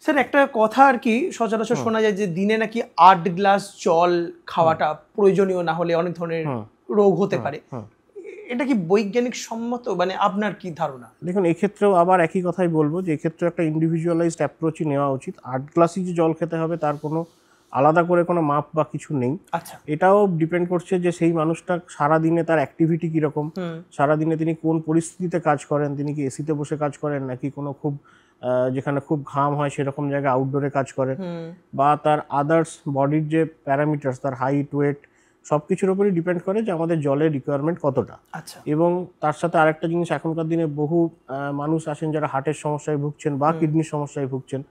Sir একটা কথা আর কি সচরাচর শোনা যায় যে দিনে নাকি 8 গ্লাস জল খাওয়াটা প্রয়োজনীয়, না হলে অনেক ধরনের রোগ হতে পারে। এটা কি বৈজ্ঞানিক সম্মত, মানে আপনার কি ধারণা? দেখুন, এক্ষেত্রেও আবার একই কথাই বলবো যে এক্ষেত্রে একটা ইন্ডিভিজুয়ালাইজড অ্যাপ্রোচই নেওয়া উচিত। 8 গ্লাসই যে জল খেতে হবে তার কোনো আলাদা করে কোনো মাপ বা কিছু নেই। আচ্ছা। এটাও ডিপেন্ড করছে যে সেই মানুষটা সারাদিনে তার অ্যাক্টিভিটি কীরকম, সারাদিনে তিনি কোন পরিস্থিতিতে কাজ করেন, তিনি কি এসিতে বসে কাজ করেন নাকি কোনো খুব যেখানে খুব ঘাম হয় সেরকম জায়গায় আউটডোরে কাজ করেন, বা তার আদার্স বডির যে প্যারামিটার্স, তার হাইট, ওয়েট, সব কিছুর উপরই ডিপেন্ড করে যে আমাদের জলের রিকোয়ারমেন্ট কতটা। আচ্ছা। এবং তার সাথে আরেকটা জিনিস, এখনকার দিনে বহু মানুষ আছেন যারা হার্টের সমস্যায় ভুগছেন বা কিডনির সমস্যায় ভুগছেন,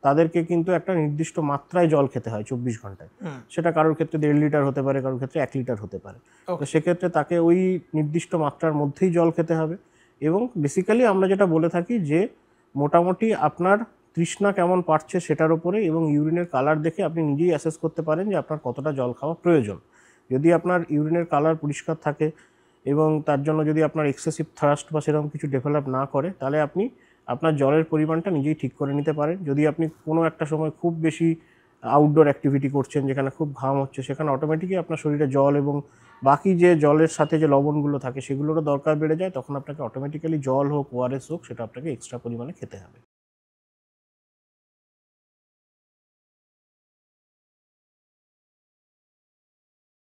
তাদেরকে কিন্তু একটা নির্দিষ্ট মাত্রায় জল খেতে হয় 24 ঘন্টায়। সেটা কারোর ক্ষেত্রে 1.5 লিটার হতে পারে, কারোর ক্ষেত্রে 1 লিটার হতে পারে। তো সেক্ষেত্রে তাকে ওই নির্দিষ্ট মাত্রার মধ্যেই জল খেতে হবে। এবং বেসিক্যালি আমরা যেটা বলে থাকি যে মোটামুটি আপনার তৃষ্ণা কেমন পাচ্ছে সেটার উপরে এবং ইউরিনের কালার দেখে আপনি নিজেই অ্যাসেস করতে পারেন যে আপনার কতটা জল খাওয়া প্রয়োজন। যদি আপনার ইউরিনের কালার পরিষ্কার থাকে এবং তার জন্য যদি আপনার এক্সেসিভ থার্স্ট বা সেরকম কিছু ডেভেলপ না করে, তাহলে আপনি আপনার জলের পরিমাণটা নিজেই ঠিক করে নিতে পারেন। যদি আপনি কোনো একটা সময় খুব বেশি আউটডোর অ্যাক্টিভিটি করছেন, যেখানে খুব ঘাম হচ্ছে, সেখানে অটোমেটিকই আপনার শরীরে জল এবং বাকি যে জলের সাথে যে লবণগুলো থাকে সেগুলোরও দরকার বেড়ে যায়, তখন আপনাকে অটোমেটিক্যালি জল হোক, ওআরএস হোক, সেটা আপনাকে এক্সট্রা পরিমাণে খেতে হবে।